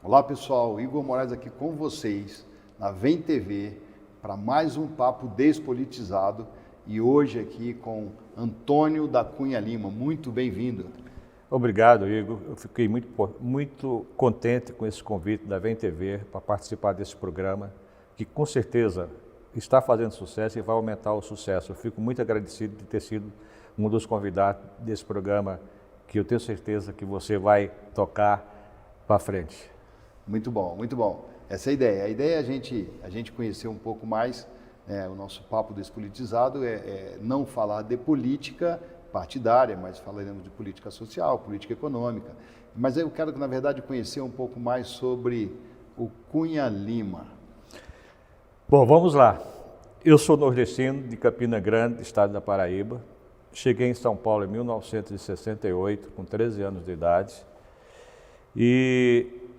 Olá pessoal, Igor Moraes aqui com vocês na Vem TV para mais um papo despolitizado e hoje aqui com Antônio da Cunha Lima. Muito bem-vindo. Obrigado, Igor. Eu fiquei muito contente com esse convite da Vem TV para participar desse programa, que com certeza está fazendo sucesso e vai aumentar o sucesso. Eu fico muito agradecido de ter sido um dos convidados desse programa, que eu tenho certeza que você vai tocar para frente. Muito bom, muito bom. Essa é a ideia. A ideia é a gente conhecer um pouco mais, o nosso papo despolitizado é não falar de política partidária, mas falaremos de política social, política econômica. Mas eu quero, na verdade, conhecer um pouco mais sobre o Cunha Lima. Bom, vamos lá. Eu sou nordestino, de Campina Grande, estado da Paraíba. Cheguei em São Paulo em 1968, com 13 anos de idade.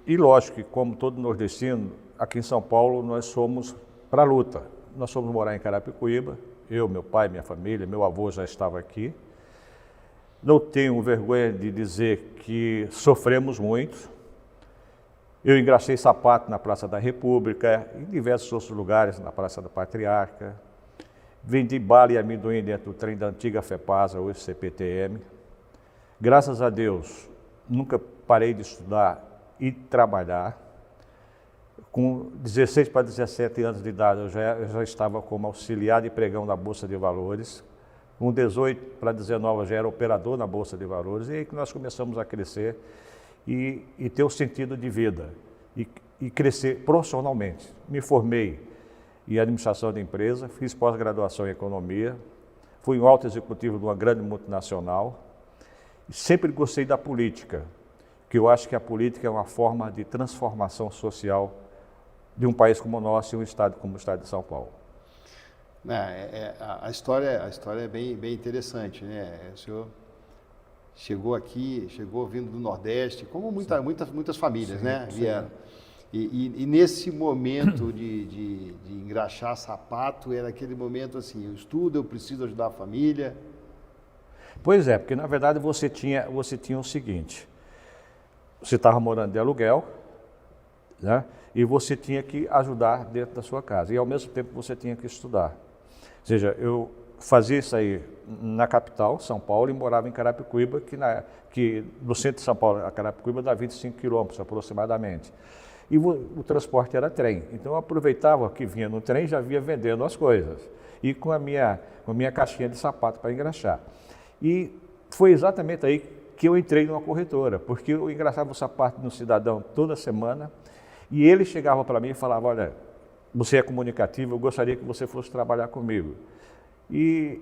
E lógico que, como todo nordestino, aqui em São Paulo nós somos para a luta. Nós fomos morar em Carapicuíba, eu, meu pai, minha família, meu avô já estava aqui. Não tenho vergonha de dizer que sofremos muito. Eu engraxei sapato na Praça da República, em diversos outros lugares, na Praça da Patriarca. Vendi bala e amendoim dentro do trem da antiga FEPASA, hoje CPTM. Graças a Deus, nunca parei de estudar e trabalhar. Com 16 para 17 anos de idade, eu já estava como auxiliar de pregão da Bolsa de Valores. Com 18 para 19, eu já era operador na Bolsa de Valores. E aí que nós começamos a crescer e ter um sentido de vida e crescer profissionalmente. Me formei em administração de empresa, fiz pós-graduação em economia, fui um alto executivo de uma grande multinacional e sempre gostei da política, que eu acho que a política é uma forma de transformação social de um país como o nosso e um estado como o estado de São Paulo. A história é bem interessante, né? O senhor chegou aqui, vindo do Nordeste, como muitas famílias, sim, né? Vieram. E nesse momento de engraxar sapato, era aquele momento assim, eu estudo, eu preciso ajudar a família. Pois é, porque na verdade você tinha o seguinte, você estava morando de aluguel, né? E você tinha que ajudar dentro da sua casa, e ao mesmo tempo você tinha que estudar. Ou seja, eu fazia isso aí na capital, São Paulo, e morava em Carapicuíba, que no centro de São Paulo, a Carapicuíba dá 25 quilômetros aproximadamente. E o transporte era trem, então eu aproveitava que vinha no trem e já via vendendo as coisas, e com a minha caixinha de sapato para engraxar. E foi exatamente aí que eu entrei numa corretora, porque eu engraxava o sapato de um cidadão toda semana, e ele chegava para mim e falava, olha, você é comunicativo, eu gostaria que você fosse trabalhar comigo. E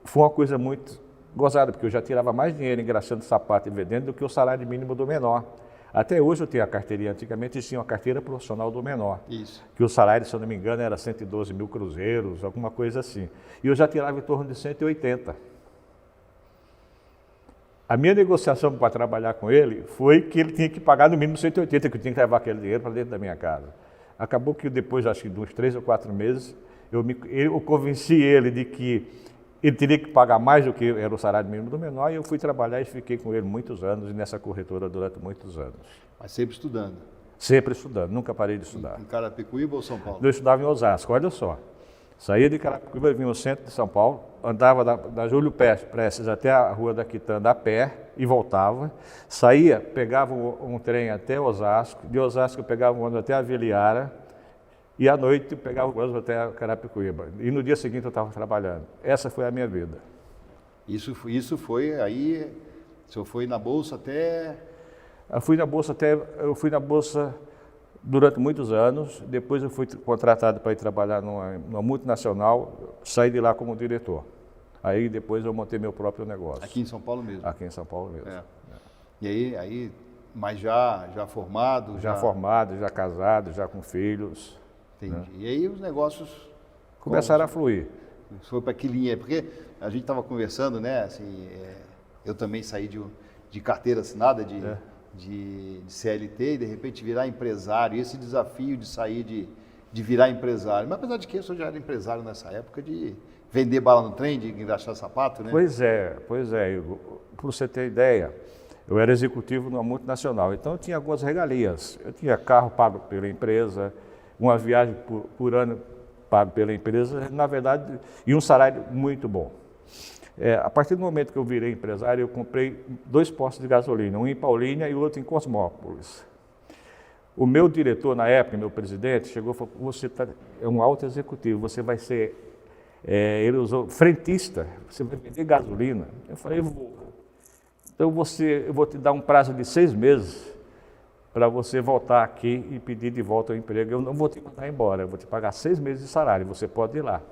foi uma coisa muito gozada, porque eu já tirava mais dinheiro engraxando sapato e vendendo do que o salário mínimo do menor. Até hoje eu tenho a carteirinha, antigamente tinha uma carteira profissional do menor. Isso. Que o salário, se eu não me engano, era 112 mil cruzeiros, alguma coisa assim. E eu já tirava em torno de 180. A minha negociação para trabalhar com ele foi que ele tinha que pagar no mínimo 180, que eu tinha que levar aquele dinheiro para dentro da minha casa. Acabou que depois, acho que de uns 3 ou 4 meses, eu convenci ele de que ele teria que pagar mais do que era o salário mínimo do menor, e eu fui trabalhar e fiquei com ele muitos anos, e nessa corretora durante muitos anos. Mas sempre estudando? Sempre estudando, nunca parei de estudar. Em Carapicuíba ou São Paulo? Eu estudava em Osasco, olha só. Saía de Carapicuíba, vinha no centro de São Paulo, andava da Júlio Prestes até a Rua da Quitanda a pé e voltava. Saía, pegava um trem até Osasco, de Osasco eu pegava um ônibus até a Viliara, e à noite eu pegava o ônibus até Carapicuíba. E no dia seguinte eu estava trabalhando. Essa foi a minha vida. Isso foi aí, o senhor foi na Bolsa até... Eu fui na Bolsa durante muitos anos, depois eu fui contratado para ir trabalhar numa multinacional, saí de lá como diretor. Aí depois eu montei meu próprio negócio. Aqui em São Paulo mesmo? Aqui em São Paulo mesmo. É. E aí, mas já formado? Já formado, já casado, já com filhos. Entendi. Né? E aí os negócios... começaram a fluir. Foi para que linha? Porque a gente estava conversando, né? Assim, eu também saí de carteira assinada, de CLT, e de repente virar empresário. E esse desafio de sair de virar empresário. Mas apesar de que eu já era empresário nessa época de vender bala no trem, de engraxar sapato, né? Pois é, Igor. Para você ter ideia, Eu era executivo numa multinacional, então eu tinha algumas regalias. Eu tinha carro pago pela empresa, uma viagem por ano pago pela empresa, na verdade, e um salário muito bom. A partir do momento que eu virei empresário, eu comprei 2 postos de gasolina, um em Paulínia e outro em Cosmópolis. O meu diretor, na época, meu presidente, chegou e falou: você é um alto executivo, você vai ser, ele usou, frentista, você vai vender gasolina. Eu falei: eu vou. Então eu vou te dar um prazo de 6 meses para você voltar aqui e pedir de volta o emprego. Eu não vou te mandar embora, eu vou te pagar 6 meses de salário, você pode ir lá.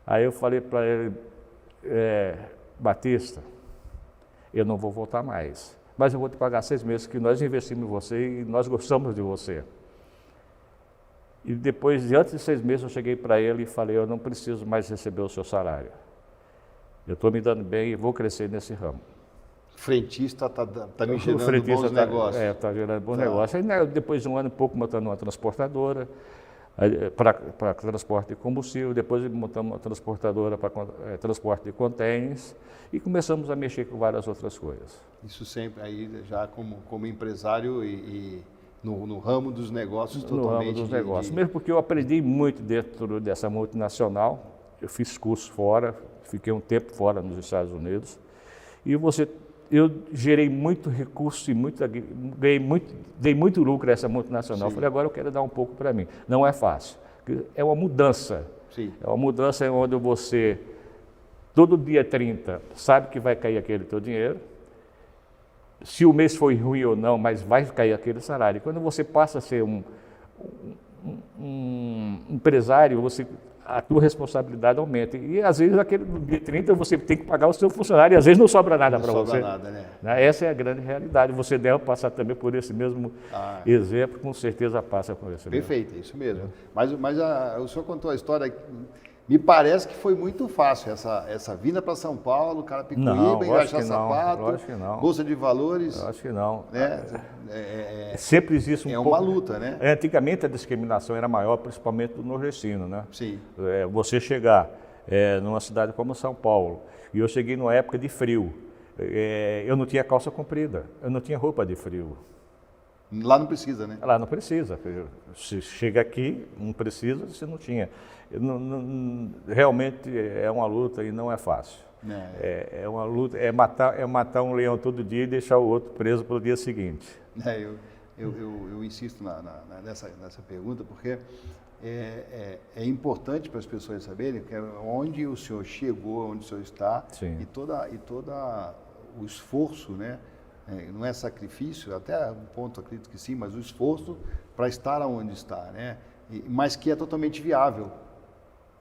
Aí eu falei para ele: Batista, eu não vou voltar mais, mas eu vou te pagar 6 meses que nós investimos em você e nós gostamos de você. E depois, antes de 6 meses, eu cheguei para ele e falei: eu não preciso mais receber o seu salário. Eu estou me dando bem e vou crescer nesse ramo. Frentista está me gerando bons negócios. Está gerando bons negócios. Aí, né, depois de um ano e pouco, montando uma transportadora para transporte de combustível, depois montamos uma transportadora para transporte de contêineres e começamos a mexer com várias outras coisas. Isso sempre aí já como empresário e no ramo dos negócios totalmente. No ramo dos negócios, mesmo porque eu aprendi muito dentro dessa multinacional, eu fiz curso fora, fiquei um tempo fora nos Estados Unidos e eu gerei muito recurso e dei muito lucro a essa multinacional. Sim. Falei: agora eu quero dar um pouco para mim. Não é fácil, é uma mudança. Sim. É uma mudança onde você, todo dia 30, sabe que vai cair aquele teu dinheiro, se o mês foi ruim ou não, mas vai cair aquele salário. Quando você passa a ser um empresário, a tua responsabilidade aumenta. E às vezes aquele dia 30 você tem que pagar o seu funcionário e às vezes não sobra nada para você. Não sobra nada, né? Essa é a grande realidade. Você deve passar também por esse mesmo exemplo, com certeza passa por esse mesmo. Perfeito, isso mesmo. Mas o senhor contou a história, me parece que foi muito fácil essa vinda para São Paulo, Carapicuíba, engaixar sapato, bolsa de valores. Eu acho que não. Né? Sempre existe um pouco. É uma luta, né? Antigamente a discriminação era maior, principalmente do nordestino, né? Sim. Você chegar numa cidade como São Paulo, e eu cheguei numa época de frio, eu não tinha calça comprida, eu não tinha roupa de frio. Lá não precisa, né? Lá não precisa. Se chega aqui, não precisa, você não tinha. Realmente é uma luta e não é fácil. É uma luta, é matar um leão todo dia e deixar o outro preso para o dia seguinte. Eu insisto nessa pergunta porque é importante para as pessoas saberem que onde o senhor chegou, onde o senhor está. Sim. e todo o esforço, né? Não é sacrifício, até um ponto acredito que sim, mas o esforço para estar onde está, né? Mas que é totalmente viável.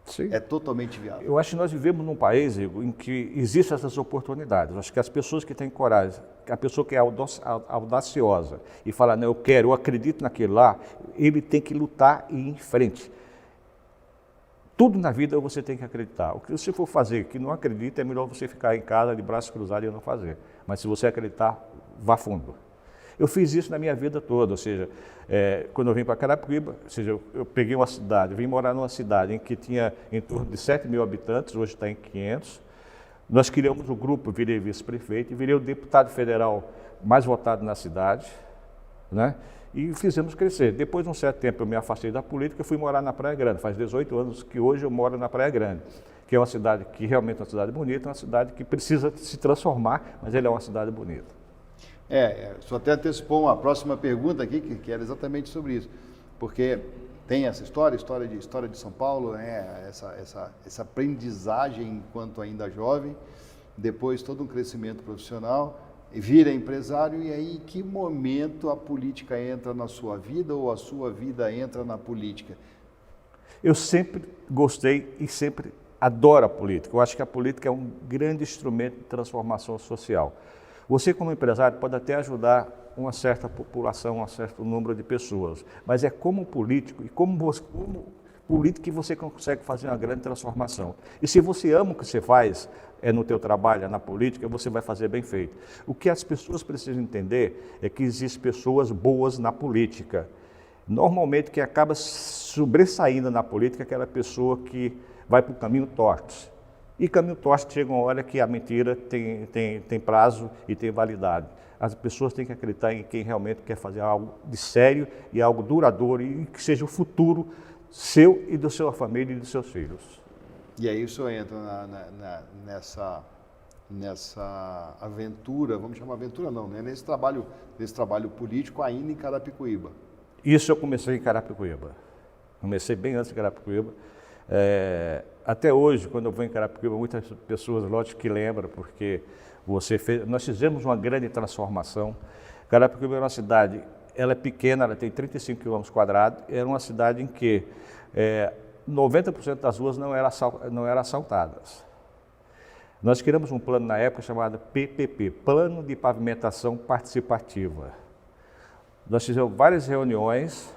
Sim. É totalmente viável. Eu acho que nós vivemos num país, Igor, em que existem essas oportunidades. Eu acho que as pessoas que têm coragem, a pessoa que é audaciosa e fala: não, eu acredito naquilo lá, ele tem que lutar e ir em frente. Tudo na vida você tem que acreditar. O que você for fazer que não acredita, é melhor você ficar em casa de braços cruzados e não fazer. Mas se você acreditar, vá fundo. Eu fiz isso na minha vida toda, ou seja, quando eu vim para Carapicuíba, ou seja, eu peguei uma cidade, vim morar numa cidade em que tinha em torno de 7 mil habitantes, hoje está em 500. Nós criamos um grupo, virei vice-prefeito e virei o deputado federal mais votado na cidade, né? E fizemos crescer. Depois de um certo tempo eu me afastei da política e fui morar na Praia Grande. Faz 18 anos que hoje eu moro na Praia Grande, que é uma cidade que realmente é uma cidade bonita, uma cidade que precisa se transformar, mas ela é uma cidade bonita. Só até antecipou uma próxima pergunta aqui, que era exatamente sobre isso, porque tem essa história de São Paulo, né? essa aprendizagem enquanto ainda jovem, depois todo um crescimento profissional, vira empresário, e aí em que momento a política entra na sua vida ou a sua vida entra na política? Eu sempre gostei e sempre adoro a política. Eu acho que a política é um grande instrumento de transformação social. Você, como empresário, pode até ajudar uma certa população, um certo número de pessoas, mas é como político e como político que você consegue fazer uma grande transformação. E se você ama o que você faz, no teu trabalho, na política, você vai fazer bem feito. O que as pessoas precisam entender é que existem pessoas boas na política. Normalmente, quem acaba sobressaindo na política é aquela pessoa que vai para o caminho torto. E caminho torto chega uma hora que a mentira tem prazo e tem validade. As pessoas têm que acreditar em quem realmente quer fazer algo de sério e algo duradouro e que seja o futuro seu e da sua família e dos seus filhos. E aí o senhor entra nessa aventura, vamos chamar aventura não, né? Nesse trabalho político ainda em Carapicuíba. Isso eu comecei em Carapicuíba. Comecei bem antes de Carapicuíba. Até hoje, quando eu vou em Carapicuíba, muitas pessoas, lógico que lembram, porque nós fizemos uma grande transformação. Carapicuíba é uma cidade, ela é pequena, ela tem 35 km², era uma cidade em que 90% das ruas não eram asfaltadas. Nós criamos um plano na época chamado PPP, Plano de Pavimentação Participativa. Nós fizemos várias reuniões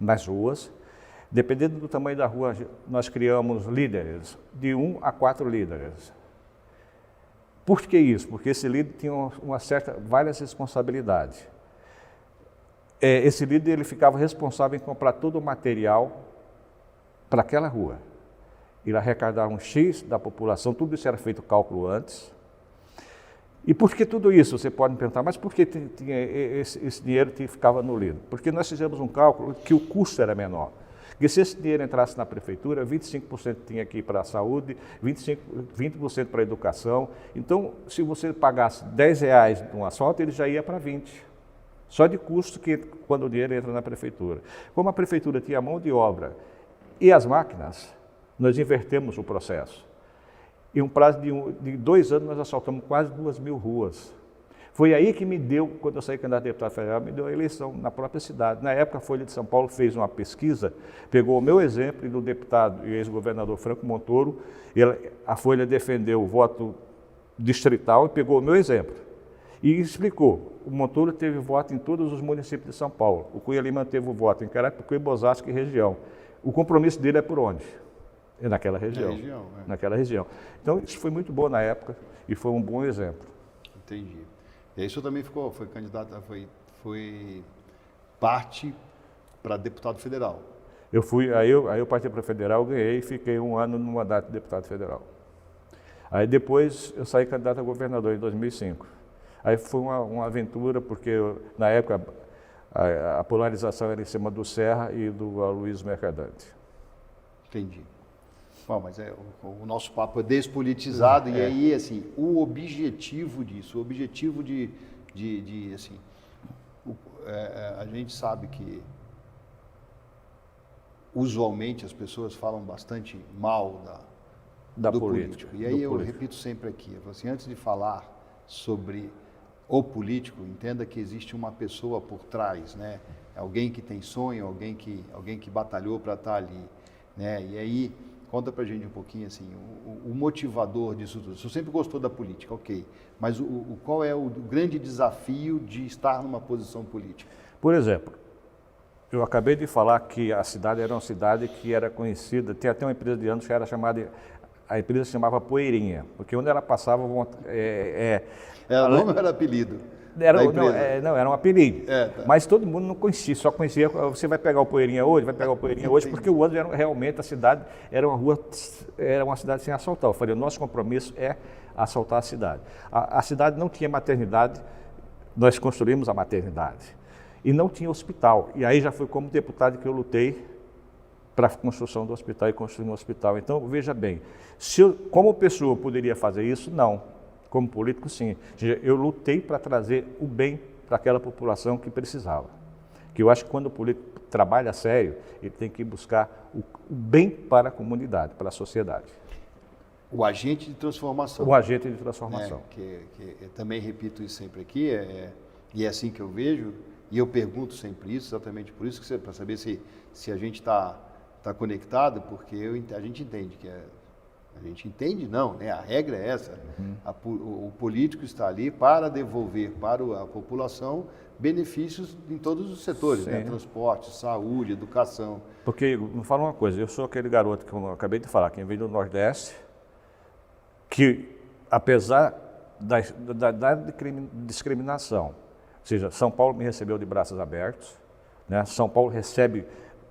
nas ruas. Dependendo do tamanho da rua, nós criamos líderes, de 1 a 4 líderes. Por que isso? Porque esse líder tinha várias responsabilidades. Esse líder ele ficava responsável em comprar todo o material para aquela rua. Ele arrecadava um X da população, tudo isso era feito cálculo antes. E por que tudo isso? Você pode me perguntar, mas por que esse dinheiro ficava no líder? Porque nós fizemos um cálculo que o custo era menor. Porque se esse dinheiro entrasse na prefeitura, 25% tinha que ir para a saúde, 20% para a educação. Então, se você pagasse R$10 no asfalto, ele já ia para 20. Só de custo quando o dinheiro entra na prefeitura. Como a prefeitura tinha mão de obra e as máquinas, nós invertemos o processo. Em um prazo de 2 anos, nós asfaltamos quase 2.000 ruas. Foi aí que me deu, quando eu saí candidato a deputado federal, me deu a eleição na própria cidade. Na época, a Folha de São Paulo fez uma pesquisa, pegou o meu exemplo e do deputado e ex-governador Franco Montoro, a Folha defendeu o voto distrital e pegou o meu exemplo. E explicou, o Montoro teve voto em todos os municípios de São Paulo, o Cunha Lima teve o voto em Carapicuíba, Osasco e região. O compromisso dele é por onde? É naquela região. Naquela região. Então, isso foi muito bom na época e foi um bom exemplo. Entendi. E aí o senhor também foi candidato, foi parte para deputado federal. Aí eu parti para federal, ganhei e fiquei 1 ano no mandato de deputado federal. Aí depois eu saí candidato a governador em 2005. Aí foi uma aventura, porque na época a polarização era em cima do Serra e do Aloysio Mercadante. Entendi. Bom, mas o nosso papo é despolitizado e aí, assim, o objetivo disso, assim, a gente sabe que usualmente as pessoas falam bastante mal do político. E aí repito sempre aqui, assim, antes de falar sobre o político, entenda que existe uma pessoa por trás, né? Alguém que tem sonho, alguém que batalhou para estar ali, né? E aí conta pra gente um pouquinho assim, o motivador disso tudo. Você sempre gostou da política, ok, mas qual é o grande desafio de estar numa posição política? Por exemplo, eu acabei de falar que a cidade era uma cidade que era conhecida, tem até uma empresa de anos que era chamada, a empresa se chamava Poeirinha, porque onde ela passava... Era nome ou era apelido? Era um apelido, tá. Mas todo mundo não conhecia, só conhecia, você vai pegar o Poeirinha hoje, porque o outro realmente a cidade era uma cidade sem asfaltar. Eu falei, o nosso compromisso é asfaltar a cidade. A cidade não tinha maternidade, nós construímos a maternidade, e não tinha hospital, e aí já foi como deputado que eu lutei para a construção do hospital e construir um hospital. Então, veja bem, como pessoa poderia fazer isso? Não. Como político, sim. Eu lutei para trazer o bem para aquela população que precisava. Que eu acho que quando o político trabalha sério, ele tem que buscar o bem para a comunidade, para a sociedade. O agente de transformação. O agente de transformação. Que eu também repito isso sempre aqui, e é assim que eu vejo, e eu pergunto sempre isso, exatamente por isso, para saber se a gente está conectado, porque a gente entende que a gente entende não, né? A regra é essa. O político está ali para devolver para a população benefícios em todos os setores, né? Transporte, saúde, educação. Porque, me fala uma coisa, eu sou aquele garoto que eu acabei de falar, quem vem do Nordeste, que apesar da discriminação, ou seja, São Paulo me recebeu de braços abertos, né? São Paulo recebe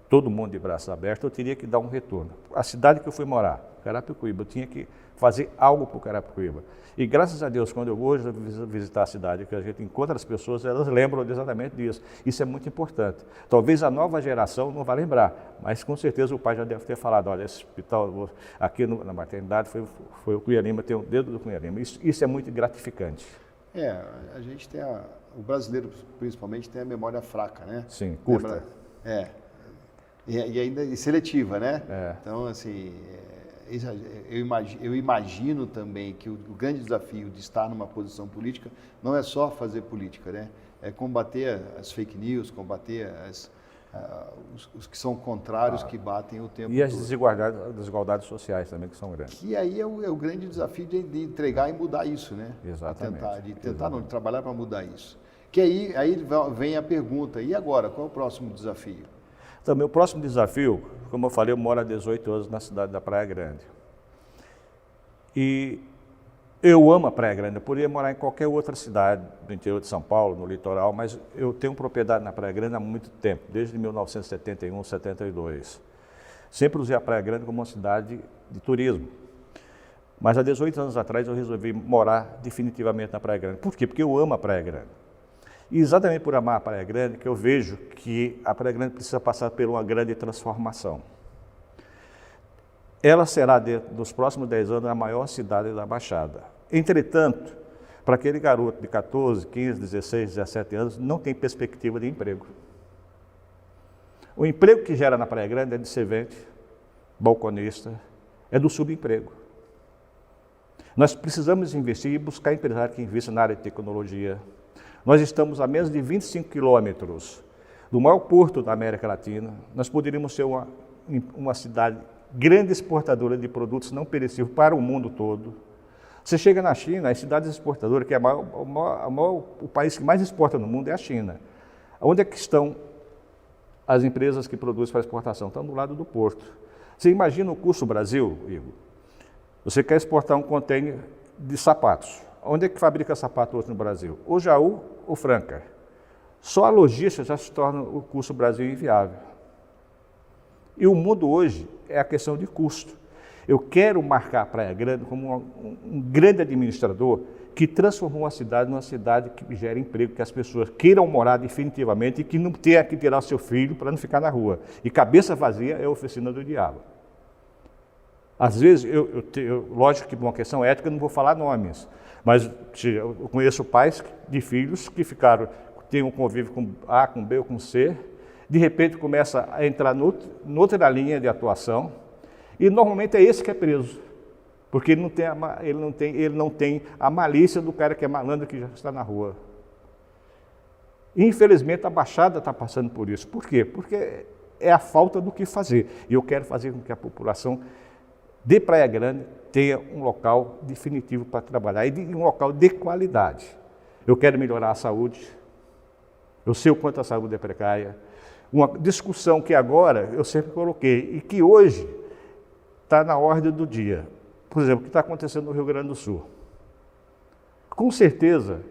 todo mundo de braços abertos, eu teria que dar um retorno. A cidade que eu fui morar, Carapicuíba, eu tinha que fazer algo para o Carapicuíba. E graças a Deus, quando eu vou hoje visitar a cidade, que a gente encontra as pessoas, elas lembram exatamente disso. Isso é muito importante. Talvez a nova geração não vá lembrar, mas com certeza o pai já deve ter falado, olha, esse hospital aqui na maternidade foi o Cunha Lima, tem o dedo do Cunha Lima. Isso é muito gratificante. A gente tem o brasileiro principalmente tem a memória fraca, né? Sim, curta. E ainda seletiva, né? É. Então, assim, eu imagino também que o grande desafio de estar numa posição política não é só fazer política, né? É combater as fake news, combater os que são contrários, que batem o tempo todo. E as desigualdades sociais também, que são grandes. E aí é o grande desafio de entregar e mudar isso, né? Exatamente. De tentar não, de trabalhar para mudar isso. Que aí vem a pergunta, e agora, qual é o próximo desafio? Então, meu próximo desafio, como eu falei, eu moro há 18 anos na cidade da Praia Grande. E eu amo a Praia Grande, eu poderia morar em qualquer outra cidade do interior de São Paulo, no litoral, mas eu tenho propriedade na Praia Grande há muito tempo, desde 1971, 72. Sempre usei a Praia Grande como uma cidade de turismo. Mas há 18 anos atrás eu resolvi morar definitivamente na Praia Grande. Por quê? Porque eu amo a Praia Grande. E exatamente por amar a Praia Grande que eu vejo que a Praia Grande precisa passar por uma grande transformação. Ela será, nos próximos 10 anos, a maior cidade da Baixada. Entretanto, para aquele garoto de 14, 15, 16, 17 anos, não tem perspectiva de emprego. O emprego que gera na Praia Grande é de servente, balconista, é do subemprego. Nós precisamos investir e buscar empresários que investam na área de tecnologia. Nós estamos a menos de 25 quilômetros do maior porto da América Latina. Nós poderíamos ser uma cidade grande exportadora de produtos não perecíveis para o mundo todo. Você chega na China, as cidades exportadoras, que é o país que mais exporta no mundo é a China. Onde é que estão as empresas que produzem para exportação? Estão do lado do porto. Você imagina o custo do Brasil, Igor? Você quer exportar um container de sapatos. Onde é que fabrica sapato hoje no Brasil? Ou Jaú ou Franca. Só a logística já se torna o custo do Brasil inviável. E o mundo hoje é a questão de custo. Eu quero marcar a Praia Grande como um grande administrador que transformou a cidade numa cidade que gera emprego, que as pessoas queiram morar definitivamente e que não tenha que tirar o seu filho para não ficar na rua. E cabeça vazia é a oficina do diabo. Às vezes, lógico que por uma questão ética eu não vou falar nomes, mas eu conheço pais de filhos que têm um convívio com A, com B ou com C, de repente começa a entrar noutra linha de atuação, e normalmente é esse que é preso, porque ele não tem a malícia do cara que é malandro, que já está na rua. Infelizmente a Baixada está passando por isso. Por quê? Porque é a falta do que fazer. E eu quero fazer com que a população de Praia Grande tenha um local definitivo para trabalhar e um local de qualidade. Eu quero melhorar a saúde, eu sei o quanto a saúde é precária. Uma discussão que agora eu sempre coloquei e que hoje está na ordem do dia. Por exemplo, o que está acontecendo no Rio Grande do Sul. Com certeza,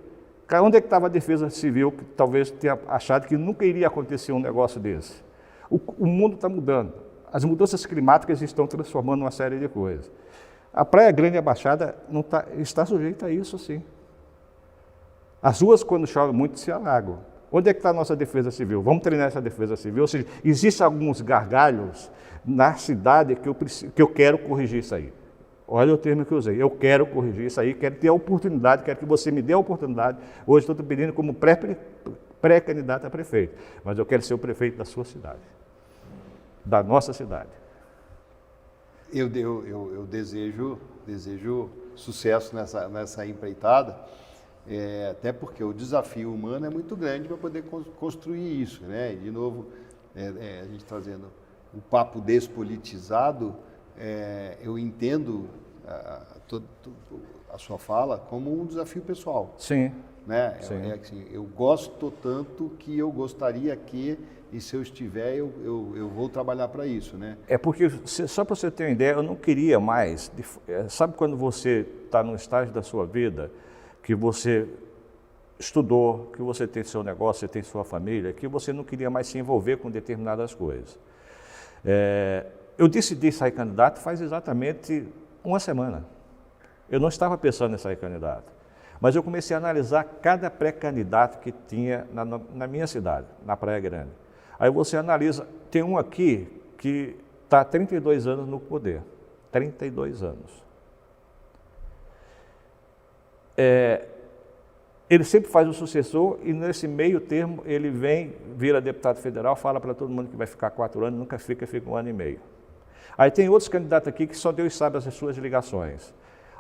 onde é que estava a Defesa Civil que talvez tenha achado que nunca iria acontecer um negócio desse? O mundo está mudando. As mudanças climáticas estão transformando uma série de coisas. A Praia Grande e a Baixada está sujeita a isso, sim. As ruas, quando chove muito, se alagam. Onde é que está a nossa defesa civil? Vamos treinar essa defesa civil? Ou seja, existem alguns gargalhos na cidade que eu quero corrigir isso aí. Olha o termo que eu usei. Eu quero corrigir isso aí, quero ter a oportunidade, quero que você me dê a oportunidade. Hoje estou te pedindo como pré-candidato a prefeito, mas eu quero ser o prefeito da sua cidade, da nossa cidade. Eu desejo sucesso nessa empreitada, até porque o desafio humano é muito grande para poder construir isso, né? E, de novo, a gente trazendo o papo despolitizado, eu entendo a sua fala como um desafio pessoal. Sim. Né? Sim. Assim, eu gosto tanto que eu gostaria que, e se eu estiver, eu vou trabalhar para isso, né? É porque, só para você ter uma ideia, eu não queria mais, sabe quando você está num estágio da sua vida, que você estudou, que você tem seu negócio, você tem sua família, que você não queria mais se envolver com determinadas coisas. Eu decidi sair candidato faz exatamente uma semana. Eu não estava pensando em sair candidato, mas eu comecei a analisar cada pré-candidato que tinha na minha cidade, na Praia Grande. Aí você analisa, tem um aqui que está há 32 anos no poder, 32 anos. Ele sempre faz o sucessor e nesse meio termo ele vem, vira deputado federal, fala para todo mundo que vai ficar 4 anos, nunca fica 1 ano e meio. Aí tem outros candidatos aqui que só Deus sabe as suas ligações.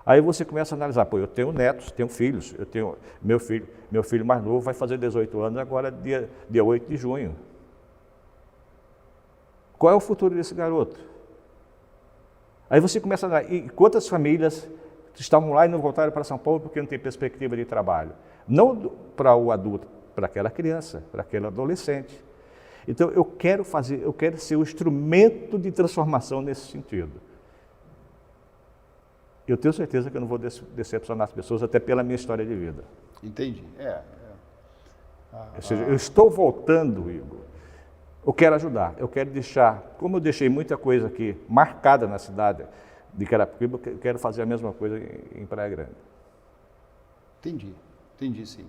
Aí você começa a analisar, pô, eu tenho netos, tenho filhos, eu tenho meu filho mais novo vai fazer 18 anos agora dia 8 de junho. Qual é o futuro desse garoto? Aí você começa a analisar, e quantas famílias estavam lá e não voltaram para São Paulo porque não tem perspectiva de trabalho? Não para o adulto, para aquela criança, para aquele adolescente. Então eu quero ser o instrumento de transformação nesse sentido. Eu tenho certeza que eu não vou decepcionar as pessoas, até pela minha história de vida. Entendi. Ou seja, eu estou voltando, Igor. Eu quero ajudar, eu quero deixar, como eu deixei muita coisa aqui marcada na cidade de Carapicuíba, eu quero fazer a mesma coisa em Praia Grande. Entendi sim.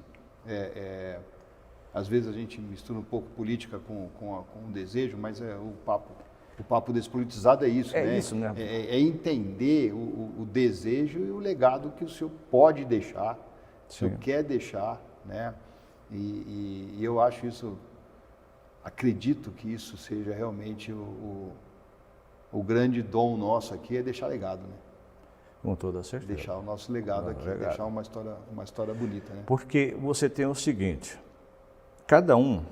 Às vezes a gente mistura um pouco política com um desejo, mas o papo despolitizado é isso, né? Isso, né? É entender o desejo e o legado que o senhor pode deixar, o senhor quer deixar, né? E eu acho isso, acredito que isso seja realmente o grande dom nosso aqui, é deixar legado, né? Com toda certeza. Deixar o nosso legado aqui, deixar uma história bonita, né? Porque você tem o seguinte, cada um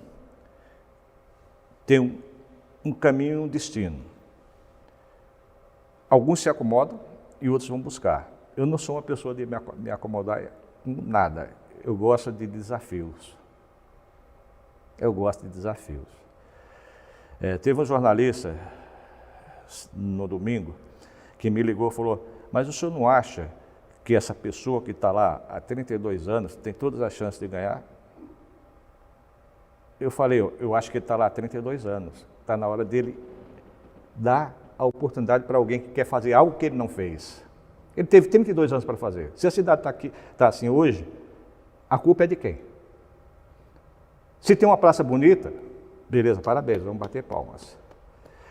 tem um caminho, um destino. Alguns se acomodam e outros vão buscar. Eu não sou uma pessoa de me acomodar em nada. Eu gosto de desafios. Teve um jornalista no domingo que me ligou e falou, mas o senhor não acha que essa pessoa que está lá há 32 anos tem todas as chances de ganhar? Eu falei, eu acho que ele está lá há 32 anos. Está na hora dele dar a oportunidade para alguém que quer fazer algo que ele não fez. Ele teve 32 anos para fazer. Se a cidade está assim hoje, a culpa é de quem? Se tem uma praça bonita, beleza, parabéns, vamos bater palmas.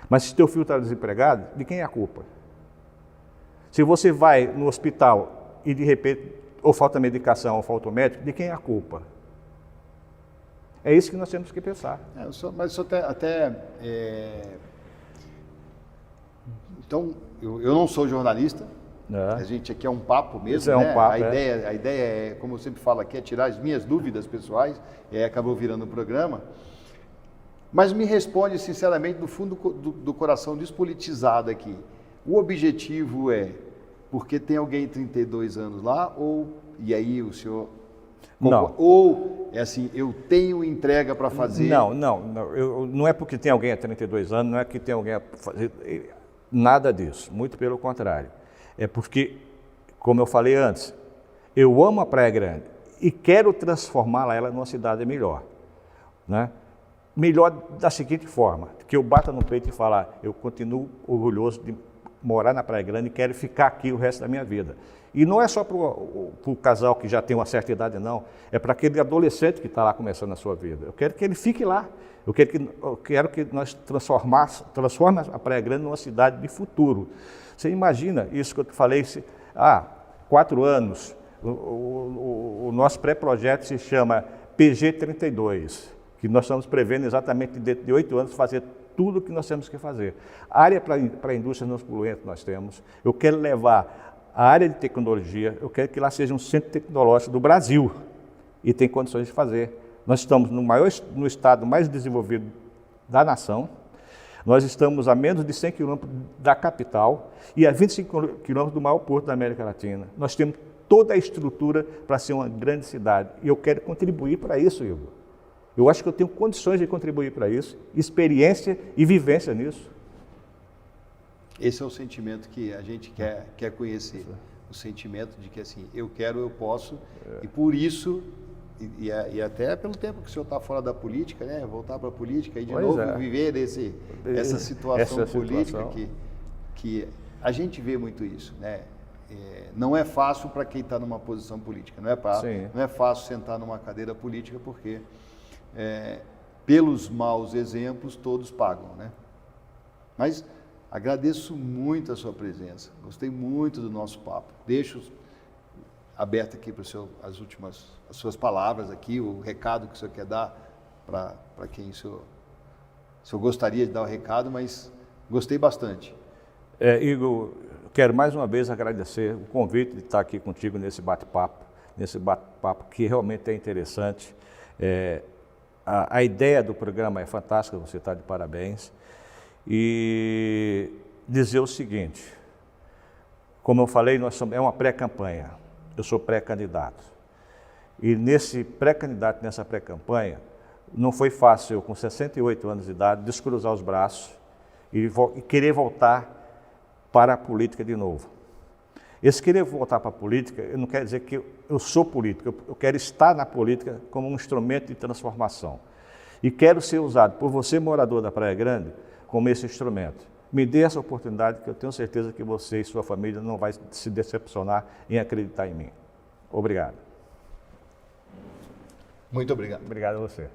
Mas se teu filho está desempregado, de quem é a culpa? Se você vai no hospital e de repente ou falta medicação ou falta médico, de quem é a culpa? É isso que nós temos que pensar. Mas então, eu não sou jornalista, a gente aqui é um papo mesmo, isso é um papo, a ideia é, como eu sempre falo aqui, é tirar as minhas dúvidas pessoais, e aí acabou virando um programa. Mas me responde sinceramente, do fundo do coração despolitizado aqui, o objetivo é porque tem alguém 32 anos lá, e aí o senhor... Não. Ou é assim, eu tenho entrega para fazer... Não é porque tem alguém há 32 anos, não é que tem alguém a fazer... Nada disso, muito pelo contrário. É porque, como eu falei antes, eu amo a Praia Grande e quero transformá-la numa cidade melhor, né? Melhor da seguinte forma, que eu bata no peito e falar, eu continuo orgulhoso de morar na Praia Grande e quero ficar aqui o resto da minha vida. E não é só para o casal que já tem uma certa idade, não. É para aquele adolescente que está lá começando a sua vida. Eu quero que ele fique lá. Eu quero que nós transformemos a Praia Grande numa cidade de futuro. Você imagina isso que eu te falei, 4 anos, o nosso pré-projeto se chama PG32, que nós estamos prevendo exatamente dentro de 8 anos fazer tudo o que nós temos que fazer. A área para a indústria não poluente nós temos. Eu quero levar a área de tecnologia, eu quero que lá seja um centro tecnológico do Brasil e tem condições de fazer. Nós estamos no estado mais desenvolvido da nação, nós estamos a menos de 100 quilômetros da capital e a 25 quilômetros do maior porto da América Latina. Nós temos toda a estrutura para ser uma grande cidade e eu quero contribuir para isso, Igor. Eu acho que eu tenho condições de contribuir para isso, experiência e vivência nisso. Esse é o sentimento que a gente quer conhecer, o sentimento de que assim, eu quero, eu posso, e por isso, e até pelo tempo que o senhor está fora da política, né, voltar para a política e de novo viver essa situação política que a gente vê muito isso, né? não é fácil para quem está numa posição política, não Sim. é fácil sentar numa cadeira política porque pelos maus exemplos todos pagam, né? Mas agradeço muito a sua presença, gostei muito do nosso papo. Deixo aberto aqui para as suas palavras aqui, o recado que o senhor quer dar para quem o senhor gostaria de dar o recado, mas gostei bastante. Igor, quero mais uma vez agradecer o convite de estar aqui contigo nesse bate-papo que realmente é interessante. A ideia do programa é fantástica, você está de parabéns. E dizer o seguinte, como eu falei, é uma pré-campanha, eu sou pré-candidato. E nessa pré-campanha, não foi fácil eu, com 68 anos de idade, descruzar os braços e querer voltar para a política de novo. Esse querer voltar para a política, eu não quero dizer que eu sou político, eu quero estar na política como um instrumento de transformação. E quero ser usado por você, morador da Praia Grande, como esse instrumento. Me dê essa oportunidade que eu tenho certeza que você e sua família não vai se decepcionar em acreditar em mim. Obrigado. Muito obrigado. Obrigado a você.